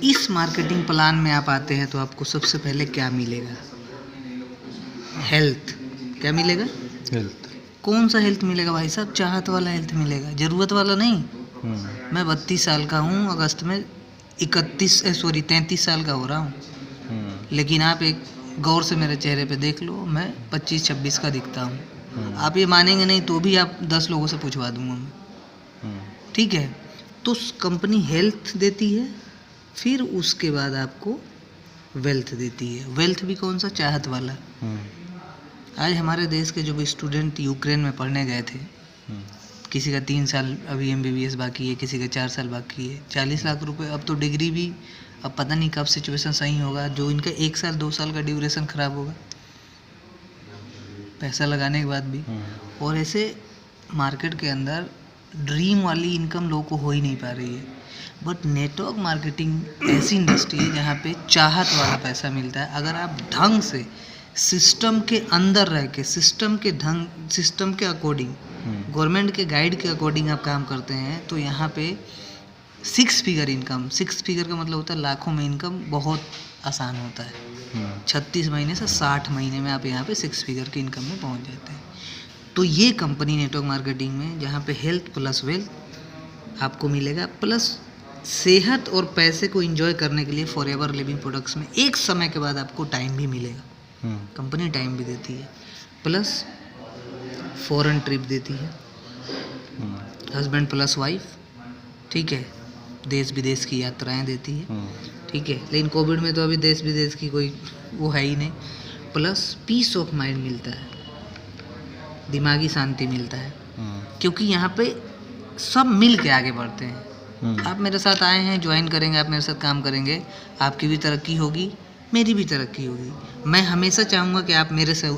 इस marketing plan में आप आते हैं तो आपको सबसे पहले क्या मिलेगा? हेल्थ। क्या मिलेगा? हेल्थ। कौन सा हेल्थ मिलेगा भाई साहब? चाहत वाला हेल्थ मिलेगा, ज़रूरत वाला नहीं। मैं 32 साल का हूँ, अगस्त में 33 साल का हो रहा हूँ, लेकिन आप एक गौर से मेरे चेहरे पे देख लो, मैं 25-26 का दिखता हूँ। आप ये मानेंगे नहीं तो भी आप 10 लोगों से पूछवा दूंगा मैं। ठीक है, तो कंपनी हेल्थ देती है, फिर उसके बाद आपको वेल्थ देती है। वेल्थ भी कौन सा? चाहत वाला। आज हमारे देश के जो भी स्टूडेंट यूक्रेन में पढ़ने गए थे, किसी का 3 साल अभी MBBS बाकी है, किसी का 4 साल बाकी है, 40 लाख रुपए। अब तो डिग्री भी, अब पता नहीं कब सिचुएशन सही होगा, जो इनका 1 साल 2 साल का ड्यूरेशन ख़राब होगा पैसा लगाने के बाद भी। और ऐसे मार्केट के अंदर ड्रीम वाली इनकम लोगों को हो ही नहीं पा रही है। बट नेटवर्क मार्केटिंग ऐसी इंडस्ट्री है जहाँ पे चाहत वाला पैसा मिलता है। अगर आप ढंग से सिस्टम के अंदर रह के, सिस्टम के अकॉर्डिंग, गवर्नमेंट के गाइड के अकॉर्डिंग आप काम करते हैं, तो यहाँ पे 6 फिगर इनकम, 6 फिगर का मतलब होता है लाखों में इनकम, बहुत आसान होता है। 36 महीने से 60 महीने में आप यहाँ पे 6 फिगर की इनकम में पहुँच जाते हैं। तो ये कंपनी नेटवर्क मार्केटिंग में, जहाँ पे हेल्थ प्लस वेल्थ आपको मिलेगा, प्लस सेहत और पैसे को एंजॉय करने के लिए फॉरएवर लिविंग प्रोडक्ट्स में एक समय के बाद आपको टाइम भी मिलेगा। कंपनी टाइम भी देती है, प्लस फॉरेन ट्रिप देती है, हस्बैंड प्लस वाइफ, ठीक है, देश विदेश की यात्राएं देती है, ठीक है। लेकिन कोविड में तो अभी देश विदेश की कोई वो है ही नहीं। प्लस पीस ऑफ माइंड मिलता है, दिमागी शांति मिलता है, क्योंकि यहाँ पे सब मिल के आगे बढ़ते हैं। आप मेरे साथ आए हैं, ज्वाइन करेंगे, आप मेरे साथ काम करेंगे, आपकी भी तरक्की होगी, मेरी भी तरक्की होगी। मैं हमेशा चाहूँगा कि आप मेरे से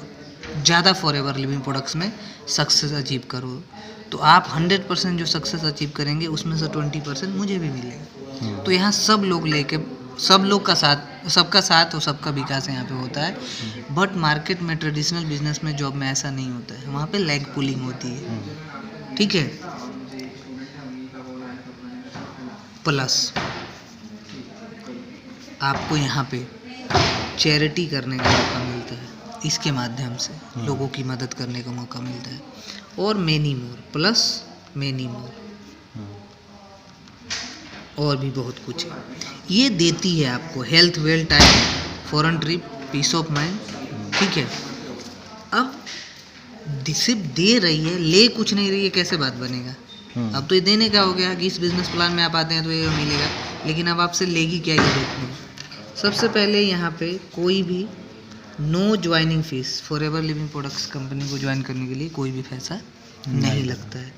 ज़्यादा फॉरएवर लिविंग प्रोडक्ट्स में सक्सेस अचीव करो। तो आप 100% जो सक्सेस अचीव करेंगे उसमें से 20% मुझे भी मिलेगा। तो यहाँ सब लोग लेके, सब लोग का साथ, सबका साथ और सबका विकास यहाँ पे होता है। बट मार्केट में, ट्रेडिशनल बिजनेस में, जॉब में ऐसा नहीं होता है। वहाँ पे लेग पुलिंग होती है, ठीक है। प्लस आपको यहाँ पे चैरिटी करने का मौका मिलता है, इसके माध्यम से लोगों की मदद करने का मौका मिलता है, और many more, plus many more, और भी बहुत कुछ है। ये देती है आपको health, well, time, foreign trip, peace of mind, ठीक है। अब सिर्फ दे रही है, ले कुछ नहीं रही है, कैसे बात बनेगा? अब तो ये देने का हो गया कि इस बिजनेस प्लान में आप आते हैं तो ये मिलेगा, लेकिन अब आपसे लेगी क्या ये देखते हैं। सबसे पहले यहाँ पे कोई भी no joining fees, forever living products company को ज्वाइन करने के लिए कोई भी पैसा नहीं लगता है।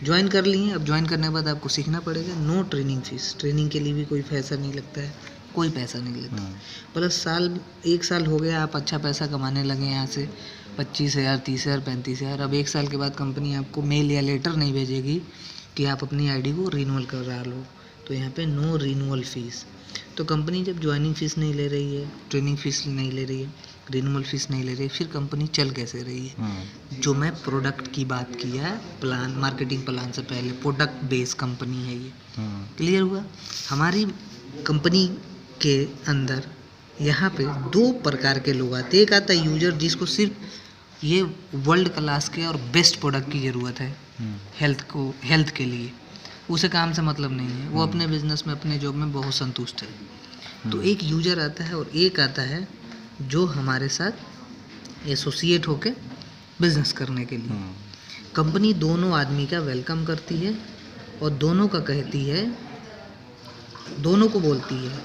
ज्वाइन कर लिए, अब ज्वाइन करने के बाद आपको सीखना पड़ेगा। नो ट्रेनिंग फीस, ट्रेनिंग के लिए भी कोई पैसा नहीं लगता है, कोई पैसा नहीं लगता। प्लस 1 साल हो गया, आप अच्छा पैसा कमाने लगे यहाँ से 25,000, 30,000, 35,000। अब 1 साल के बाद कंपनी आपको मेल या लेटर नहीं भेजेगी कि आप अपनी आईडी को रिन्यूअल करा लो, तो यहाँ पे नो रिन्यूअल फीस। तो कंपनी जब ज्वाइनिंग फीस नहीं ले रही है, ट्रेनिंग फीस नहीं ले रही है, रिन्यूअल फीस नहीं ले रही है, फिर कंपनी चल कैसे रही है? जो मैं प्रोडक्ट की बात किया है, प्लान, मार्केटिंग प्लान से पहले, प्रोडक्ट बेस कंपनी है ये। क्लियर हुआ? हमारी कंपनी के अंदर यहाँ पे 2 प्रकार के लोग आते हैं। एक आता है यूजर, जिसको सिर्फ ये वर्ल्ड क्लास के और बेस्ट प्रोडक्ट की ज़रूरत है हेल्थ के लिए, उसे काम से मतलब नहीं है, वो अपने बिजनेस में, अपने जॉब में बहुत संतुष्ट है। तो एक यूजर आता है, और एक आता है जो हमारे साथ एसोसिएट होके बिजनेस करने के लिए। कंपनी दोनों आदमी का वेलकम करती है और दोनों का कहती है, दोनों को बोलती है।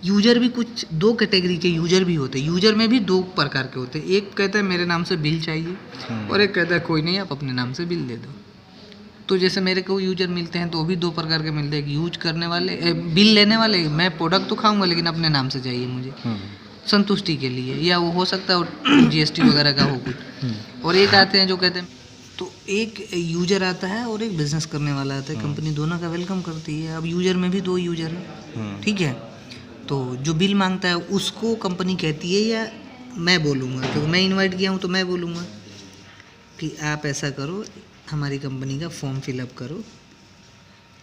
यूजर भी कुछ 2 कैटेगरी के यूजर भी होते हैं। यूजर में भी 2 प्रकार के होते हैं। एक कहता है मेरे नाम से बिल चाहिए, और एक कहता है कोई नहीं, आप अपने नाम से बिल दे दो। तो जैसे मेरे को यूजर मिलते हैं तो वो भी 2 प्रकार के मिलते हैं। यूज करने वाले, बिल लेने वाले, मैं प्रोडक्ट तो खाऊंगा लेकिन अपने नाम से चाहिए मुझे, संतुष्टि के लिए, या वो हो सकता है GST वगैरह का हो कुछ। और एक आते हैं जो कहते हैं, तो एक यूजर आता है और एक बिजनेस करने वाला आता है। कंपनी दोनों का वेलकम करती है। अब यूजर में भी 2 यूजर है, ठीक है। तो जो बिल मांगता है उसको कंपनी कहती है, या मैं बोलूँगा, क्योंकि मैं इनवाइट किया हूँ तो मैं बोलूँगा कि आप ऐसा करो, हमारी कंपनी का फॉर्म फिलअप करो,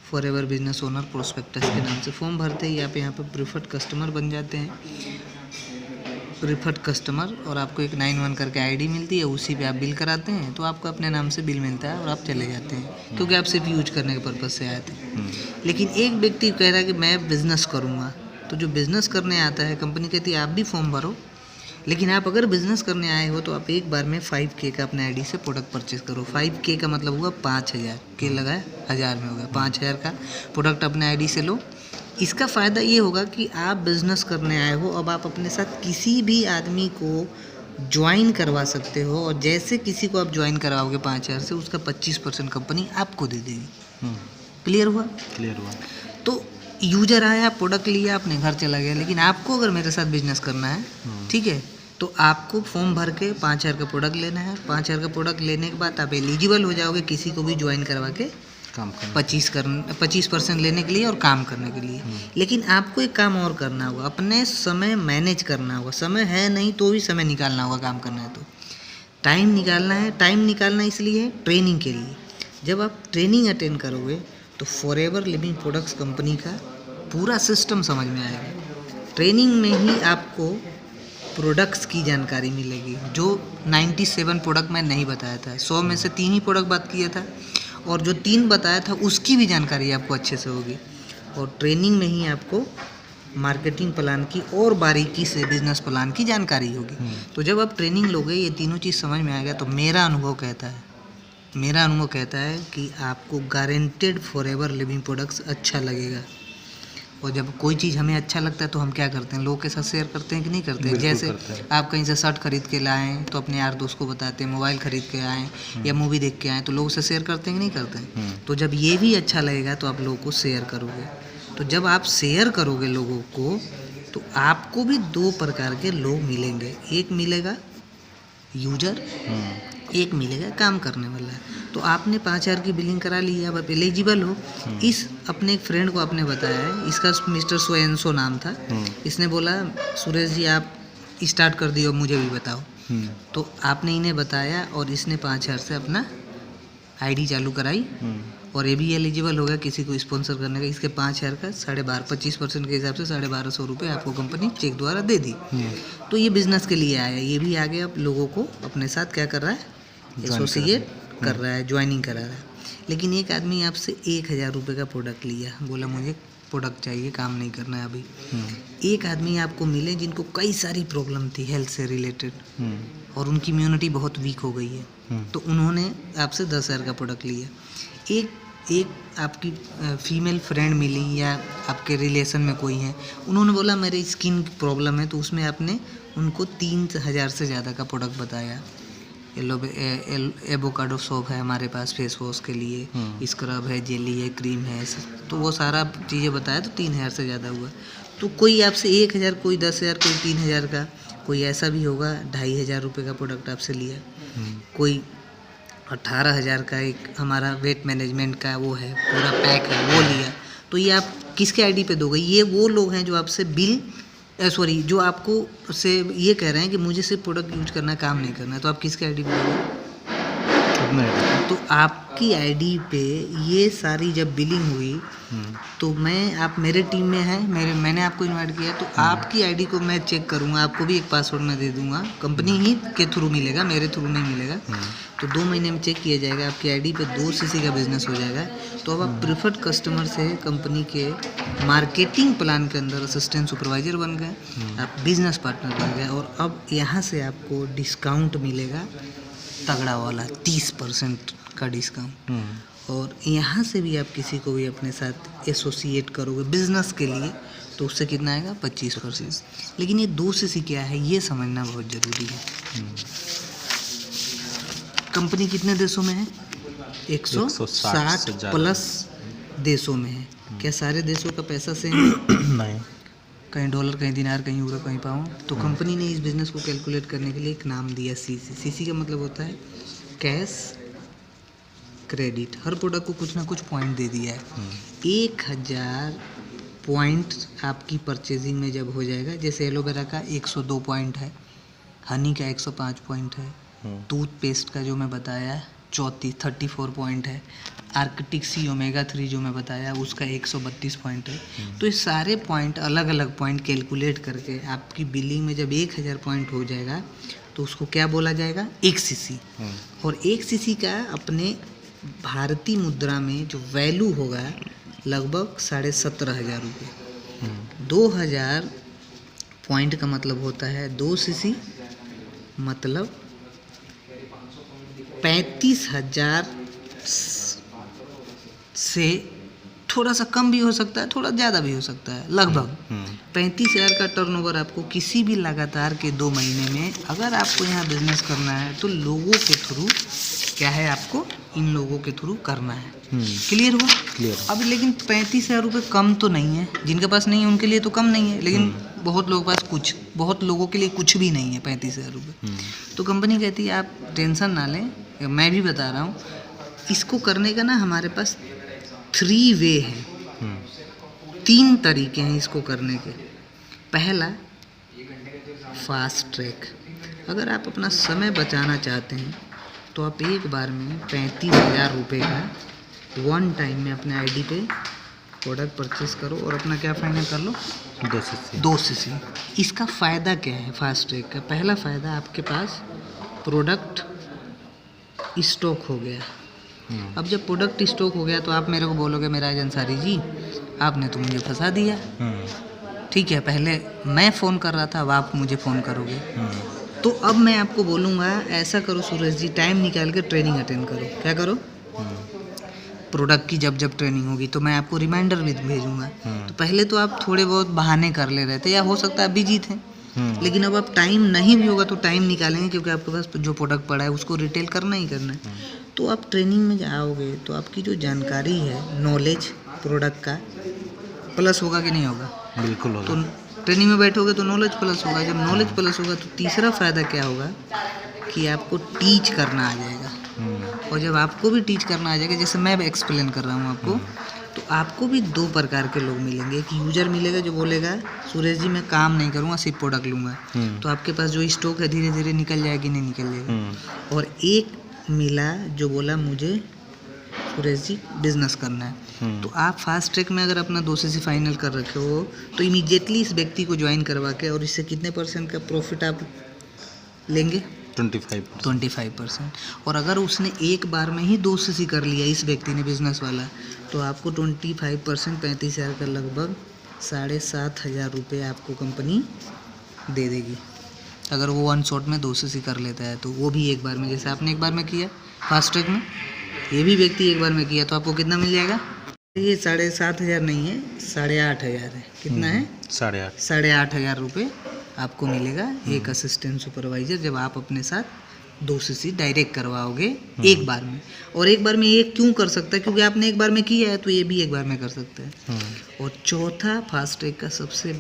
फॉरएवर बिजनेस ओनर प्रोस्पेक्टस के नाम से फॉर्म भरते ही आप यहाँ पे प्रीफर्ड कस्टमर बन जाते हैं, प्रीफर्ड कस्टमर, और आपको एक 91 करके आईडी मिलती है, उसी पे आप बिल कराते हैं तो आपको अपने नाम से बिल मिलता है और आप चले जाते हैं, क्योंकि आप सिर्फ यूज करने के पर्पज़ से आए थे। लेकिन एक व्यक्ति कह रहा है कि मैं बिज़नेस करूँगा, तो जो बिज़नेस करने आता है कंपनी कहती है आप भी फॉर्म भरो, लेकिन आप अगर बिज़नेस करने आए हो तो आप एक बार में 5K का अपने आईडी से प्रोडक्ट परचेज करो। 5K का मतलब हुआ 5000 के लगाए 1000 में होगा, 5000 का प्रोडक्ट अपने आईडी से लो। इसका फ़ायदा ये होगा कि आप बिज़नेस करने आए हो, अब आप अपने साथ किसी भी आदमी को ज्वाइन करवा सकते हो, और जैसे किसी को आप ज्वाइन करवाओगे 5000 से, उसका 25% कंपनी आपको दे देगी। क्लियर हुआ? क्लियर हुआ। तो यूजर आया, प्रोडक्ट लिया, अपने घर चला गया। लेकिन आपको अगर मेरे साथ बिजनेस करना है, ठीक है, तो आपको फॉर्म भर के 5000 का प्रोडक्ट लेना है। 5000 का प्रोडक्ट लेने के बाद आप एलिजिबल हो जाओगे किसी को भी ज्वाइन करवा के काम 25% लेने के लिए और काम करने के लिए। लेकिन आपको एक काम और करना होगा, अपने समय मैनेज करना होगा। समय है नहीं तो भी समय निकालना होगा, काम करना है तो टाइम निकालना है। टाइम निकालना इसलिए ट्रेनिंग के लिए। जब आप ट्रेनिंग अटेंड करोगे तो फॉरएवर लिविंग प्रोडक्ट्स कंपनी का पूरा सिस्टम समझ में आएगा। ट्रेनिंग में ही आपको प्रोडक्ट्स की जानकारी मिलेगी, जो 97 प्रोडक्ट मैं नहीं बताया था। 100 में से 3 ही प्रोडक्ट बात किया था, और जो 3 बताया था उसकी भी जानकारी आपको अच्छे से होगी। और ट्रेनिंग में ही आपको मार्केटिंग प्लान की और बारीकी से बिजनेस प्लान की जानकारी होगी। तो जब आप ट्रेनिंग लोगे, ये तीनों चीज़ समझ में आएगा, तो मेरा अनुभव कहता है कि आपको गारंटेड फॉरएवर लिविंग प्रोडक्ट्स अच्छा लगेगा। और जब कोई चीज़ हमें अच्छा लगता है तो हम क्या करते हैं, लोगों के साथ शेयर करते हैं कि नहीं करते हैं। जैसे आप कहीं से शर्ट खरीद के लाएँ तो अपने यार दोस्त को बताते हैं, मोबाइल खरीद के आएँ या मूवी देख के आएँ तो लोगों से शेयर करते हैं कि नहीं करते हैं। तो जब ये भी अच्छा लगेगा तो आप लोगों को शेयर करोगे। तो जब आप शेयर करोगे लोगों को, तो आपको भी 2 प्रकार के लोग मिलेंगे। एक मिलेगा यूजर, एक मिलेगा काम करने वाला। तो आपने 5000 की बिलिंग करा ली है, अब आप एलिजिबल हो। इस अपने एक फ्रेंड को आपने बताया है, इसका मिस्टर सोएंसो नाम था। इसने बोला सुरेश जी आप स्टार्ट कर दियो, मुझे भी बताओ। तो आपने इन्हें बताया और इसने 5000 से अपना आईडी चालू कराई, और ये भी एलिजिबल हो गया किसी को स्पॉन्सर करने का। इसके 5000 का 25% के हिसाब से 1250 रुपये आपको कंपनी चेक द्वारा दे दी। तो ये बिजनेस के लिए आया, ये भी आगे अब लोगों को अपने साथ क्या कर रहा है, एसोसिएट कर रहा है, ज्वाइनिंग करा रहा है। लेकिन एक आदमी आपसे 1000 रुपये का प्रोडक्ट लिया, बोला मुझे प्रोडक्ट चाहिए, काम नहीं करना है अभी। एक आदमी आपको मिले जिनको कई सारी प्रॉब्लम थी हेल्थ से रिलेटेड, और उनकी इम्यूनिटी बहुत वीक हो गई है, तो उन्होंने आपसे 10,000 का प्रोडक्ट लिया। एक आपकी फीमेल फ्रेंड मिली या आपके रिलेशन में कोई है, उन्होंने बोला मेरे स्किन की प्रॉब्लम है, तो उसमें आपने उनको 3000 से ज़्यादा का प्रोडक्ट बताया। एवोकाडो सोप है हमारे पास फेस वॉश के लिए, स्क्रब है, जेली है, क्रीम है, तो वो सारा चीज़ें बताया, तो 3000 से ज़्यादा हुआ। तो कोई आपसे 1000, कोई 10,000, कोई 3000 का, कोई ऐसा भी होगा 2500 रुपये का प्रोडक्ट आपसे लिया, कोई 18,000 का एक हमारा वेट मैनेजमेंट का वो है पूरा पैक है, वो लिया। तो ये आप किसके आईडी पे दोगे? ये वो लोग हैं जो आपसे जो आपको से ये कह रहे हैं कि मुझे सिर्फ प्रोडक्ट यूज करना है, काम नहीं करना है, तो आप किसके आईडी पे दोगे? तो आपकी आईडी पे ये सारी जब बिलिंग हुई, तो आप मेरे टीम में हैं, मैंने आपको इनवाइट किया, तो आपकी आईडी को मैं चेक करूँगा, आपको भी एक पासवर्ड मैं दे दूँगा, कंपनी ही के थ्रू मिलेगा, मेरे थ्रू नहीं मिलेगा। तो 2 महीने में चेक किया जाएगा, आपकी आईडी पे 2 सीसी का बिजनेस हो जाएगा। तो अब आप प्रीफर्ड कस्टमर से कंपनी के मार्केटिंग प्लान के अंदर असिस्टेंट सुपरवाइजर बन गए, आप बिजनेस पार्टनर बन गए, और अब यहाँ से आपको डिस्काउंट मिलेगा तगड़ा वाला 30% का डिस्काउंट। और यहाँ से भी आप किसी को भी अपने साथ एसोसिएट करोगे बिजनेस के लिए, तो उससे कितना आएगा? 25%। लेकिन ये 2 सीसी क्या है ये समझना बहुत ज़रूरी है। कंपनी कितने देशों में है? 160 प्लस देशों में है। क्या सारे देशों का पैसा सेम है? नहीं, कहीं डॉलर, कहीं दिनार, कहीं यूरो, कहीं पाउंड। तो कंपनी ने इस बिज़नेस को कैलकुलेट करने के लिए एक नाम दिया सीसी। सीसी का मतलब होता है कैश क्रेडिट। हर प्रोडक्ट को कुछ ना कुछ पॉइंट दे दिया है। 1000 पॉइंट आपकी परचेजिंग में जब हो जाएगा, जैसे एलोवेरा का 102 पॉइंट है, हनी का 105 पॉइंट है, टूथपेस्ट का जो मैं बताया 34 पॉइंट है। आर्कटिक सी ओमेगा 3 जो मैं बताया उसका 132 पॉइंट है। तो ये सारे पॉइंट अलग अलग पॉइंट कैलकुलेट करके आपकी बिलिंग में जब 1000 पॉइंट हो जाएगा तो उसको क्या बोला जाएगा, 1 सीसी। और 1 सीसी का अपने भारतीय मुद्रा में जो वैल्यू होगा लगभग 17,500 रुपये। 2000 पॉइंट का मतलब होता है 2 सीसी, मतलब 35,000 से थोड़ा सा कम भी हो सकता है, थोड़ा ज़्यादा भी हो सकता है। लगभग 35,000 का टर्नओवर आपको किसी भी लगातार के 2 महीने में अगर आपको यहाँ बिजनेस करना है तो लोगों के थ्रू क्या है, आपको इन लोगों के थ्रू करना है। क्लियर हुआ? क्लियर। अब लेकिन 35,000 रुपये कम तो नहीं है, जिनके पास नहीं है उनके लिए तो कम नहीं है, लेकिन बहुत लोगों के पास बहुत लोगों के लिए कुछ भी नहीं है 35,000 रुपये। तो कंपनी कहती है आप टेंशन ना लें, मैं भी बता रहा हूँ, इसको करने का ना हमारे पास 3 वे है, 3 तरीके हैं इसको करने के। पहला, फास्ट ट्रैक। अगर आप अपना समय बचाना चाहते हैं तो आप एक बार में 35,000 रुपये का वन टाइम में अपने आईडी पे प्रोडक्ट परचेस करो और अपना क्या फाइनल कर लो, 2 सीसी। इसका फ़ायदा क्या है फास्ट ट्रैक का? पहला फ़ायदा, आपके पास प्रोडक्ट स्टॉक हो गया। अब जब प्रोडक्ट स्टॉक हो गया तो आप मेरे को बोलोगे मिराज अंसारी जी आपने तो मुझे फंसा दिया। ठीक है, पहले मैं फ़ोन कर रहा था, अब आप मुझे फ़ोन करोगे। तो अब मैं आपको बोलूँगा ऐसा करो सूरज जी, टाइम निकाल के ट्रेनिंग अटेंड करो। क्या करो? प्रोडक्ट की जब जब ट्रेनिंग होगी तो मैं आपको रिमाइंडर भी भेजूँगा। तो पहले तो आप थोड़े बहुत बहाने कर ले रहे थे, या हो सकता है आप बिजी थे, लेकिन अब आप टाइम नहीं भी होगा तो टाइम निकालेंगे, क्योंकि आपके पास जो प्रोडक्ट पड़ा है उसको रिटेल करना ही करना है। तो आप ट्रेनिंग में जाओगे तो आपकी जो जानकारी है, नॉलेज प्रोडक्ट का प्लस होगा कि नहीं होगा? बिल्कुल होगा। तो ट्रेनिंग में बैठोगे तो नॉलेज प्लस होगा। जब नॉलेज प्लस होगा तो तीसरा फ़ायदा क्या होगा कि आपको टीच करना आ जाएगा। और जब आपको भी टीच करना आ जाएगा, जैसे मैं एक्सप्लेन कर रहा हूँ आपको, तो आपको भी 2 प्रकार के लोग मिलेंगे। एक यूजर मिलेगा जो बोलेगा सुरेश जी मैं काम नहीं करूँगा, सिर्फ प्रोडक्ट लूँगा। तो आपके पास जो स्टॉक है धीरे धीरे निकल जाएगा कि नहीं निकल जाएगा। और एक मिला जो बोला मुझे सुरेश जी बिजनेस करना है। तो आप फास्ट ट्रैक में अगर अपना 2 सीसी फाइनल कर रखे हो तो इमीडिएटली इस व्यक्ति को ज्वाइन करवा के, और इससे कितने % का प्रॉफिट आप लेंगे? 25%। और अगर उसने एक बार में ही 2 सीसी कर लिया इस व्यक्ति ने, बिजनेस वाला, तो आपको 25% 35,000 का लगभग 7,500 रुपये आपको कंपनी दे देगी। अगर वो 1 शॉट में 2 सीसी कर लेता है तो वो भी एक बार में, जैसे आपने एक बार में किया फास्ट ट्रैक में, ये भी व्यक्ति एक बार में किया, तो आपको कितना मिल जाएगा? ये 7,500 नहीं है, 8,500 है। कितना है? 8,500 रुपये आपको मिलेगा एक असिस्टेंट सुपरवाइजर, जब आप अपने साथ 2 सीसी डायरेक्ट करवाओगे एक बार में। और एक बार में ये क्यों कर सकता है? क्योंकि आपने एक बार में किया है तो ये भी एक बार में कर सकता है। और चौथा, फास्ट ट्रैक का सबसे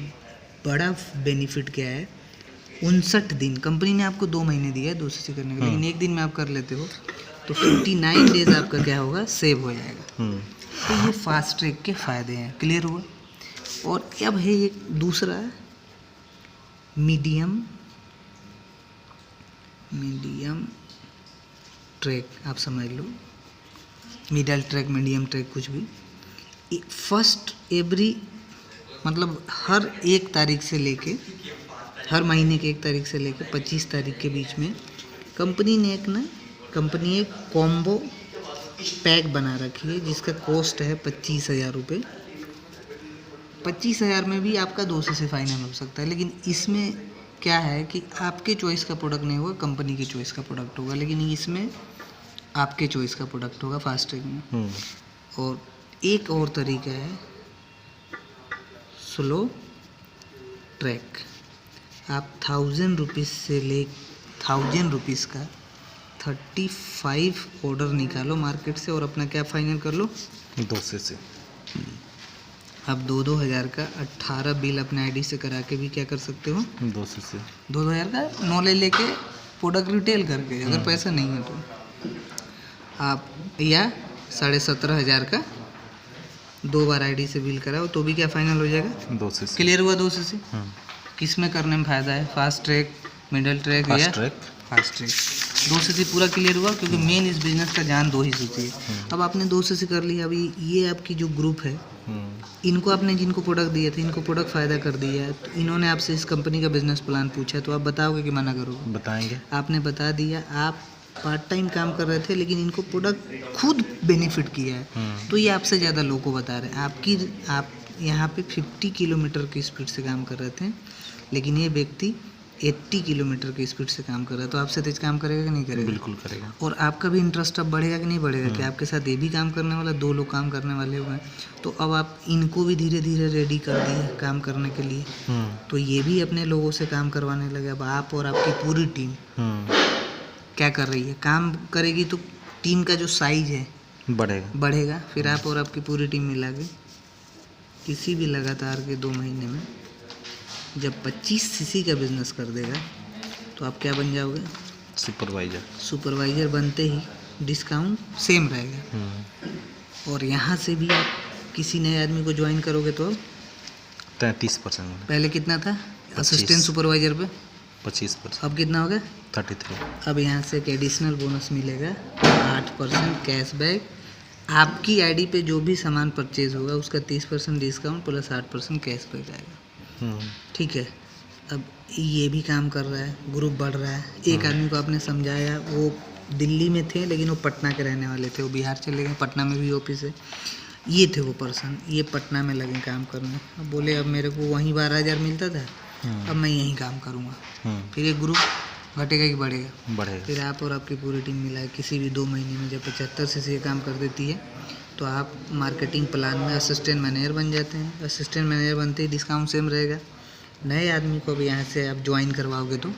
बड़ा बेनिफिट क्या है? 59 दिन। कंपनी ने आपको 2 महीने दिया है 2 सीसी करने का, लेकिन एक दिन में आप कर लेते हो तो 59 डेज आपका क्या होगा? सेव हो जाएगा। तो ये फास्ट ट्रैक के फ़ायदे हैं। क्लियर हुआ? और अब है एक दूसरा, मीडियम ट्रैक। आप समझ लो, मिडल ट्रैक, मीडियम ट्रैक, कुछ भी। फर्स्ट एवरी मतलब हर 1 तारीख से लेके, हर महीने के 1 तारीख से लेके 25 तारीख के बीच में कंपनी ने एक कॉम्बो पैक बना रखी है जिसका कॉस्ट है 25,000 रुपये। 25,000 में भी आपका 2 सीसी फाइनल हो सकता है, लेकिन इसमें क्या है कि आपके चॉइस का प्रोडक्ट नहीं होगा, कंपनी की चॉइस का प्रोडक्ट होगा, लेकिन इसमें आपके चॉइस का प्रोडक्ट होगा फास्ट ट्रैक में। और एक और तरीका है स्लो ट्रैक। आप 1,000 रुपीज़ से ले 1,000 रुपीज़ का 35 ऑर्डर निकालो मार्केट से और अपना क्या फाइनल कर लो? 2 सीसी। आप 2-2 हज़ार का 18 बिल अपने आईडी से करा के भी क्या कर सकते हो? 2 सीसी। 2 हज़ार का नॉलेज लेके प्रोडक्ट रिटेल करके, अगर पैसा नहीं है तो आप, या 17,500 का 2 बार आईडी से बिल कराओ तो भी क्या फाइनल हो जाएगा? 2 सीसी। क्लियर हुआ? 2 सीसी। किस में करने में फ़ायदा है? फास्ट ट्रैक, मिडल ट्रैक या फास्ट ट्रैक? 2 सीसी पूरा क्लियर हुआ, क्योंकि मेन इस बिजनेस का जान 2 ही सीसी है। अब आपने 2 सीसी कर लिया। अभी ये आपकी जो ग्रुप है, इनको आपने जिनको प्रोडक्ट दिए थे, इनको प्रोडक्ट फ़ायदा कर दिया है, तो इन्होंने आपसे इस कंपनी का बिजनेस प्लान पूछा, तो आप बताओगे कि मना करोगे? बताएंगे। आपने बता दिया। आप पार्ट टाइम काम कर रहे थे, लेकिन इनको प्रोडक्ट खुद बेनिफिट किया है, तो ये आपसे ज़्यादा लोगों को बता रहे हैं। आप यहाँ पे 50 किलोमीटर की स्पीड से काम कर रहे थे, लेकिन ये व्यक्ति 80 किलोमीटर की स्पीड से काम कर रहा है, तो आपसे तेज काम करेगा कि नहीं करेगा? बिल्कुल करेगा। और आपका भी इंटरेस्ट अब बढ़ेगा कि नहीं बढ़ेगा, कि आपके साथ ये भी काम करने वाला, 2 लोग काम करने वाले हुए हैं, तो अब आप इनको भी धीरे धीरे रेडी कर दिए काम करने के लिए, तो ये भी अपने लोगों से काम करवाने लगे। अब आप और आपकी पूरी टीम क्या कर रही है, काम करेगी, तो टीम का जो साइज है बढ़ेगा। फिर आप और आपकी पूरी टीम मिला के किसी भी लगातार के 2 महीने में जब 25 सीसी का बिजनेस कर देगा, तो आप क्या बन जाओगे? सुपरवाइजर बनते ही डिस्काउंट सेम रहेगा। और यहाँ से भी आप किसी नए आदमी को ज्वाइन करोगे तो 33%। पहले कितना था असिस्टेंट सुपरवाइजर पे? 25%। अब कितना हो गया? 33। अब यहाँ से एक एडिशनल बोनस मिलेगा, 8% कैशबैक। आपकी आईडी पे जो भी सामान परचेज होगा उसका 30% डिस्काउंट प्लस 8% कैशबैक आएगा। ठीक है। अब ये भी काम कर रहा है, ग्रुप बढ़ रहा है। एक आदमी को आपने समझाया, वो दिल्ली में थे लेकिन वो पटना के रहने वाले थे, वो बिहार चले गए, पटना में भी ऑफिस है। ये थे वो पर्सन, ये पटना में लगे काम करने। अब बोले अब मेरे को वहीं 12,000 मिलता था, अब मैं यहीं काम करूँगा। फिर ये ग्रुप घटेगा कि बढ़ेगा? फिर आप और आपकी पूरी टीम मिला किसी भी 2 महीने में जब 75 सीसी काम कर देती है, तो आप मार्केटिंग प्लान में असिस्टेंट मैनेजर बन जाते हैं। असिस्टेंट मैनेजर बनते ही डिस्काउंट सेम रहेगा। नए आदमी को भी यहाँ से आप ज्वाइन करवाओगे तो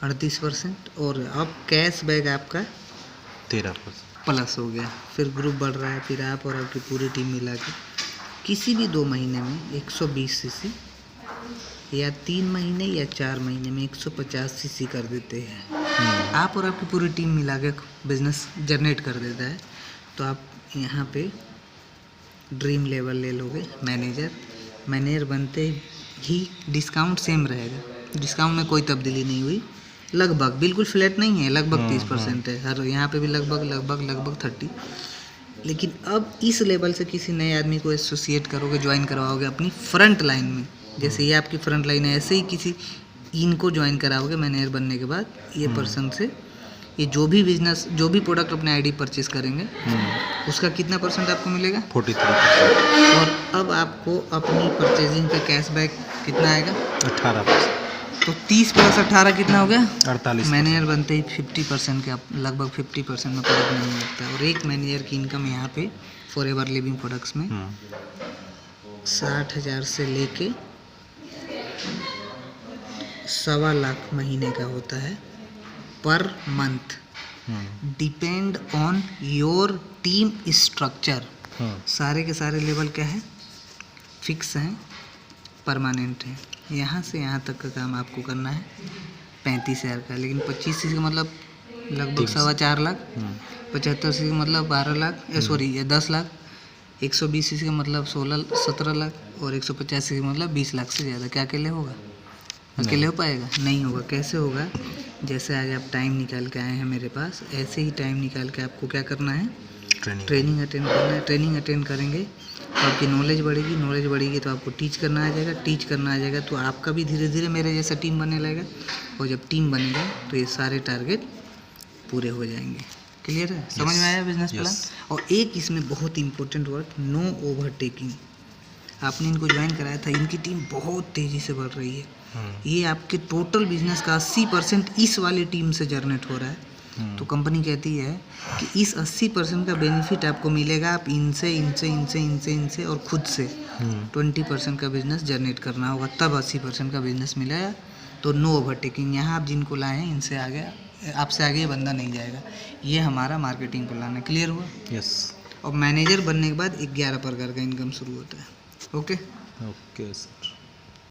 38%, और अब कैशबैक आपका 13% प्लस हो गया। फिर ग्रुप बढ़ रहा है। फिर आप और आपकी पूरी टीम मिला के किसी भी 2 महीने में 120 सीसी, या 3 महीने या 4 महीने में 150 सीसी कर देते हैं। आप और आपकी पूरी टीम मिला के बिजनेस जनरेट कर देता है, तो आप यहाँ पे ड्रीम लेवल ले लोगे। मैनेजर बनते ही डिस्काउंट सेम रहेगा। डिस्काउंट में कोई तब्दीली नहीं हुई, लगभग, बिल्कुल फ्लैट नहीं है, लगभग 30% है। हर यहाँ पे भी लगभग 30। लेकिन अब इस लेवल से किसी नए आदमी को एसोसिएट करोगे, ज्वाइन करवाओगे अपनी फ्रंट लाइन में, जैसे ये आपकी फ्रंट लाइन है, ऐसे ही किसी इनको ज्वाइन कराओगे मैनेजर बनने के बाद। ये पर्सन से ये जो भी बिजनेस, जो भी प्रोडक्ट अपने आईडी परचेज करेंगे, उसका कितना % आपको मिलेगा? 43%। और अब आपको अपनी परचेजिंग पे कैशबैक कितना आएगा? 18%। तो 30 + 18 कितना हो गया? 48। मैनेजर बनते ही 50% के, लगभग 50% में प्रोडक्ट नहीं लगता है। और एक मैनेजर की इनकम यहाँ पे फॉरएवर लिविंग प्रोडक्ट्स में 60,000 से लेके 1.25 लाख महीने का होता है per month. Depend on your team structure. सारे के सारे लेवल क्या है? फिक्स हैं, परमानेंट हैं। यहाँ से यहाँ तक का काम आपको करना है 35,000 का, लेकिन 25 सीसी का मतलब लगभग 4.25 लाख, 75 सीसी का मतलब 12 लाख, ये 10 लाख, 120 सीसी का मतलब 17 लाख, और 150 सीसी का मतलब 20 लाख से ज़्यादा। क्या अकेले होगा? अकेले हो पाएगा? नहीं होगा। कैसे होगा? जैसे आज आप टाइम निकाल के आए हैं मेरे पास, ऐसे ही टाइम निकाल के आपको क्या करना है? ट्रेनिंग अटेंड करना है। ट्रेनिंग अटेंड करेंगे तो आपकी नॉलेज बढ़ेगी तो आपको टीच करना आ जाएगा, तो आपका भी धीरे धीरे मेरे जैसा टीम बनने लगेगा। और जब टीम बनेगा तो ये सारे टारगेट पूरे हो जाएंगे। क्लियर है? समझ में आया बिजनेस प्लान? और एक इसमें बहुत इंपॉर्टेंट वर्ड, नो ओवरटेकिंग। आपने इनको ज्वाइन कराया था, इनकी टीम बहुत तेज़ी से बढ़ रही है। ये आपके टोटल बिजनेस का 80% इस वाली टीम से जनरेट हो रहा है। तो कंपनी कहती है कि इस 80% का बेनिफिट आपको मिलेगा, आप इनसे और खुद से 20% का बिजनेस जनरेट करना होगा, तब 80% का बिजनेस मिलेगा। तो नो ओवरटेकिंग। यहाँ आप जिनको लाए हैं इनसे आगे, आपसे आगे ये बंदा नहीं जाएगा। ये हमारा मार्केटिंग प्लान है। क्लियर हुआ? यस। और मैनेजर बनने के बाद 11 प्रकार का इनकम शुरू होता है। ओके।